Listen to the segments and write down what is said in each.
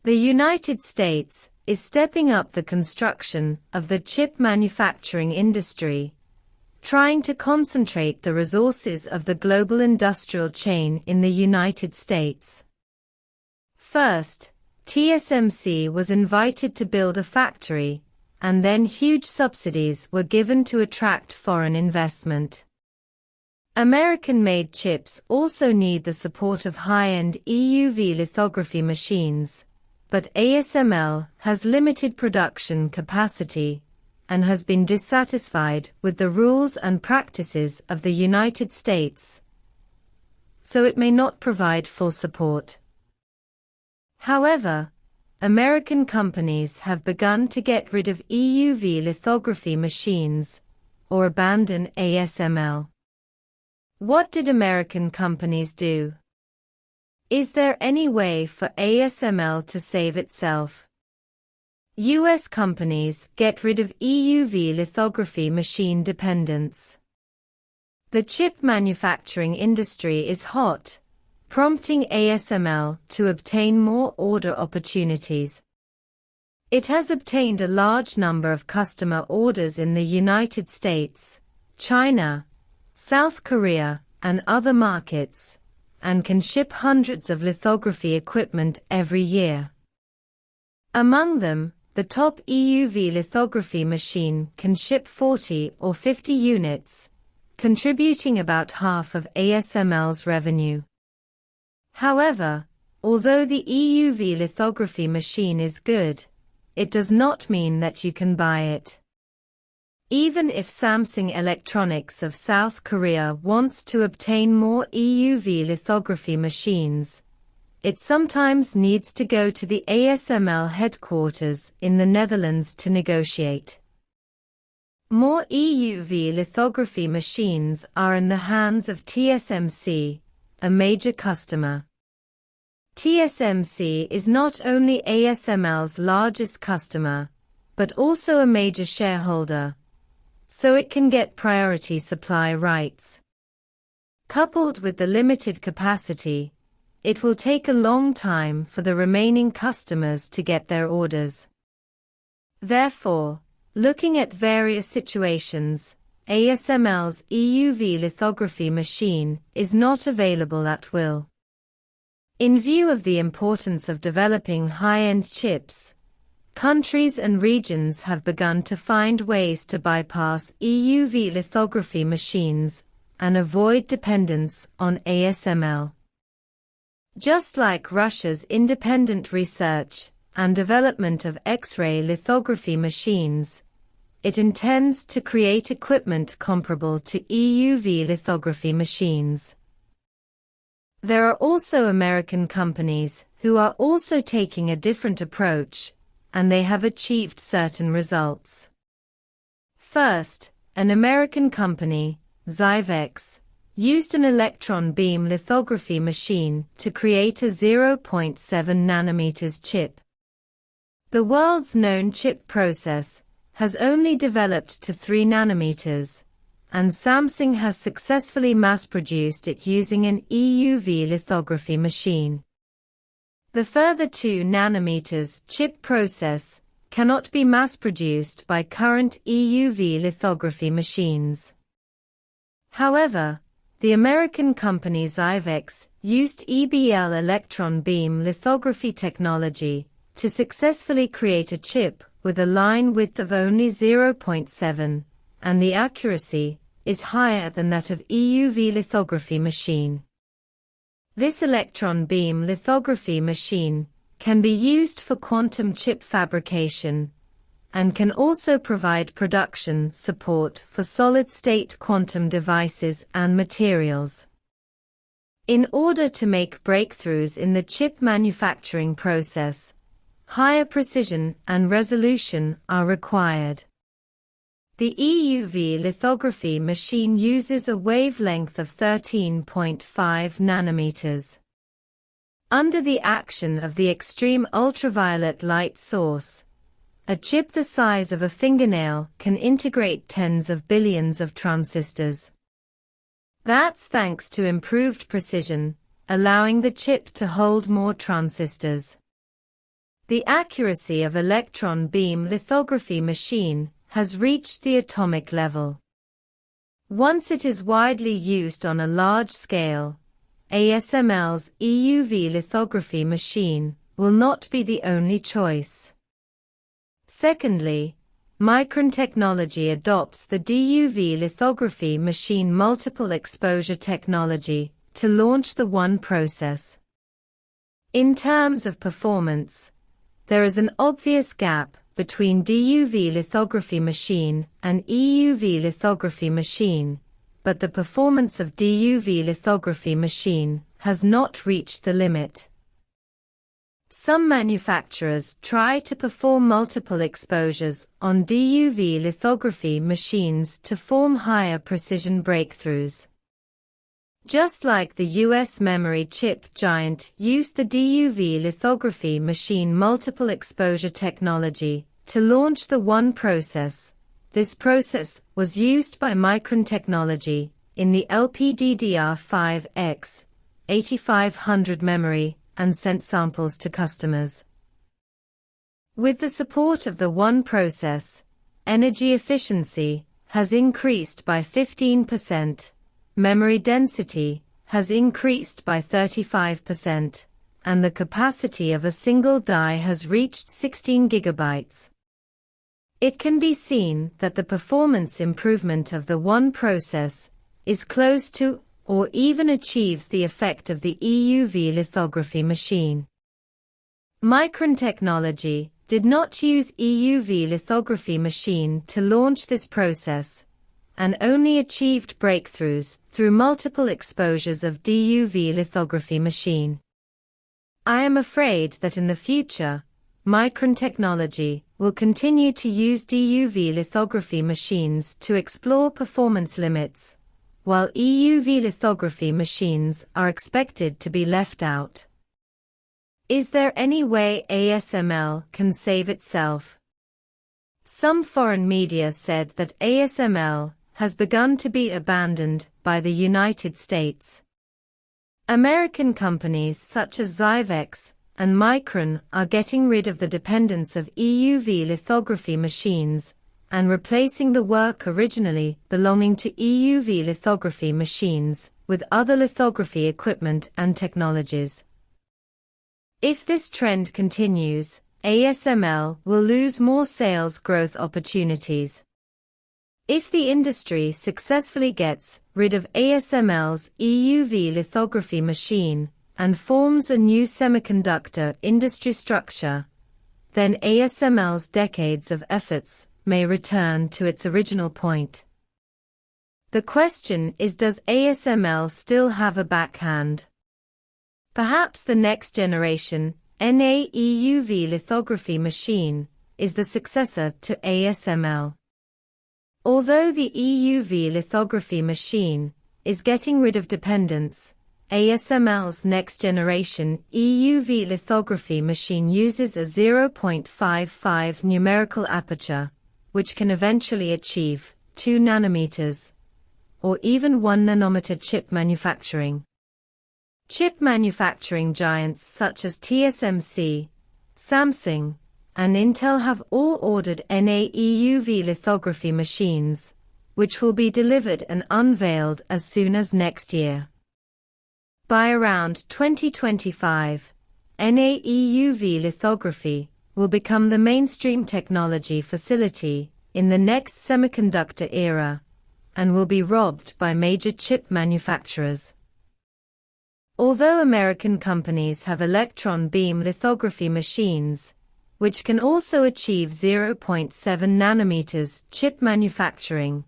The United States is stepping up the construction of the chip manufacturing industry, trying to concentrate the resources of the global industrial chain in the United States. First, TSMC was invited to build a factory, and then huge subsidies were given to attract foreign investment. American-made chips also need the support of high-end EUV lithography machines, but ASML has limited production capacity and has been dissatisfied with the rules and practices of the United States, so it may not provide full support. However, American companies have begun to get rid of EUV lithography machines, or abandon ASML. What did American companies do? Is there any way for ASML to save itself? US companies get rid of EUV lithography machine dependence. The chip manufacturing industry is hot, prompting ASML to obtain more order opportunities. It has obtained a large number of customer orders in the United States, China, South Korea, and other markets, and can ship hundreds of lithography equipment every year. Among them, the top EUV lithography machine can ship 40 or 50 units, contributing about half of ASML's revenue. However, although the EUV lithography machine is good, it does not mean that you can buy it. Even if Samsung Electronics of South Korea wants to obtain more EUV lithography machines, it sometimes needs to go to the ASML headquarters in the Netherlands to negotiate. More EUV lithography machines are in the hands of TSMC, a major customer. TSMC is not only ASML's largest customer, but also a major shareholder, so it can get priority supply rights. Coupled with the limited capacity, it will take a long time for the remaining customers to get their orders. Therefore, looking at various situations, ASML's EUV lithography machine is not available at will. In view of the importance of developing high-end chips, countries and regions have begun to find ways to bypass EUV lithography machines and avoid dependence on ASML. Just like Russia's independent research and development of X-ray lithography machines, it intends to create equipment comparable to EUV lithography machines. There are also American companies who are also taking a different approach, and they have achieved certain results. First, an American company, Xivex, used an electron beam lithography machine to create a 0.7 nanometers chip. The world's known chip process has only developed to 3 nanometers, and Samsung has successfully mass-produced it using an EUV lithography machine. The further 2 nanometers chip process cannot be mass-produced by current EUV lithography machines. However, the American company Xivex used EBL electron beam lithography technology to successfully create a chip with a line width of only 0.7, and the accuracy is higher than that of EUV lithography machine. This electron beam lithography machine can be used for quantum chip fabrication and can also provide production support for solid-state quantum devices and materials. In order to make breakthroughs in the chip manufacturing process, higher precision and resolution are required. The EUV lithography machine uses a wavelength of 13.5 nanometers. Under the action of the extreme ultraviolet light source, a chip the size of a fingernail can integrate tens of billions of transistors. That's thanks to improved precision, allowing the chip to hold more transistors. The accuracy of electron beam lithography machine has reached the atomic level. Once it is widely used on a large scale, ASML's EUV lithography machine will not be the only choice. Secondly, Micron technology adopts the DUV lithography machine multiple exposure technology to launch the one process. In terms of performance, there is an obvious gap between DUV lithography machine and EUV lithography machine, but the performance of DUV lithography machine has not reached the limit. Some manufacturers try to perform multiple exposures on DUV lithography machines to form higher precision breakthroughs. Just like the US memory chip giant used the DUV lithography machine multiple exposure technology to launch the one process, this process was used by Micron technology in the LPDDR5X 8500 memory and sent samples to customers. With the support of the one process, energy efficiency has increased by 15%, memory density has increased by 35%, and the capacity of a single die has reached 16 gigabytes. It can be seen that the performance improvement of the one process is close to or even achieves the effect of the EUV lithography machine. Micron technology did not use EUV lithography machine to launch this process, and only achieved breakthroughs through multiple exposures of DUV lithography machine. I am afraid that in the future, Micron technology will continue to use DUV lithography machines to explore performance limits, while EUV lithography machines are expected to be left out. Is there any way ASML can save itself? Some foreign media said that ASML has begun to be abandoned by the United States. American companies such as Xivex and Micron are getting rid of the dependence of EUV lithography machines and replacing the work originally belonging to EUV lithography machines with other lithography equipment and technologies. If this trend continues, ASML will lose more sales growth opportunities. If the industry successfully gets rid of ASML's EUV lithography machine and forms a new semiconductor industry structure, then ASML's decades of efforts may return to its original point. The question is, does ASML still have a backhand? Perhaps the next generation NA EUV lithography machine is the successor to ASML. Although the EUV lithography machine is getting rid of dependence, ASML's next generation EUV lithography machine uses a 0.55 numerical aperture, which can eventually achieve 2 nanometers or even 1 nanometer chip manufacturing. Chip manufacturing giants such as TSMC, Samsung, and Intel have all ordered NA EUV lithography machines, which will be delivered and unveiled as soon as next year. By around 2025, NA EUV lithography will become the mainstream technology facility in the next semiconductor era and will be robbed by major chip manufacturers. Although American companies have electron beam lithography machines, which can also achieve 0.7 nanometers chip manufacturing,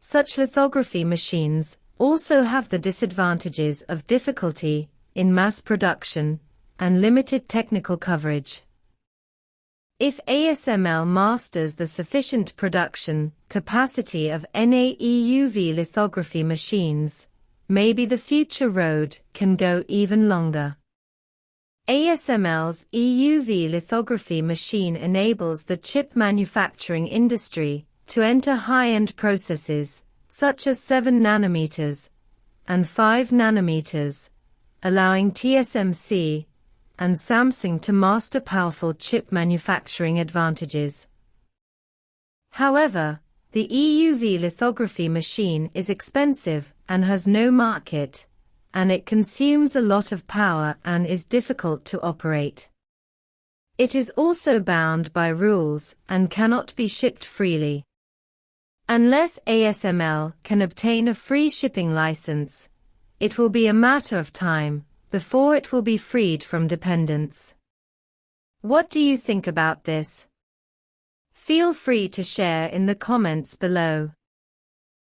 such lithography machines also have the disadvantages of difficulty in mass production and limited technical coverage. If ASML masters the sufficient production capacity of NA EUV lithography machines, maybe the future road can go even longer. ASML's EUV lithography machine enables the chip manufacturing industry to enter high-end processes, such as 7 nanometers and 5 nanometers, allowing TSMC and Samsung to master powerful chip manufacturing advantages. However, the EUV lithography machine is expensive and has no market, and it consumes a lot of power and is difficult to operate. It is also bound by rules and cannot be shipped freely. Unless ASML can obtain a free shipping license, it will be a matter of time before it will be freed from dependence. What do you think about this? Feel free to share in the comments below.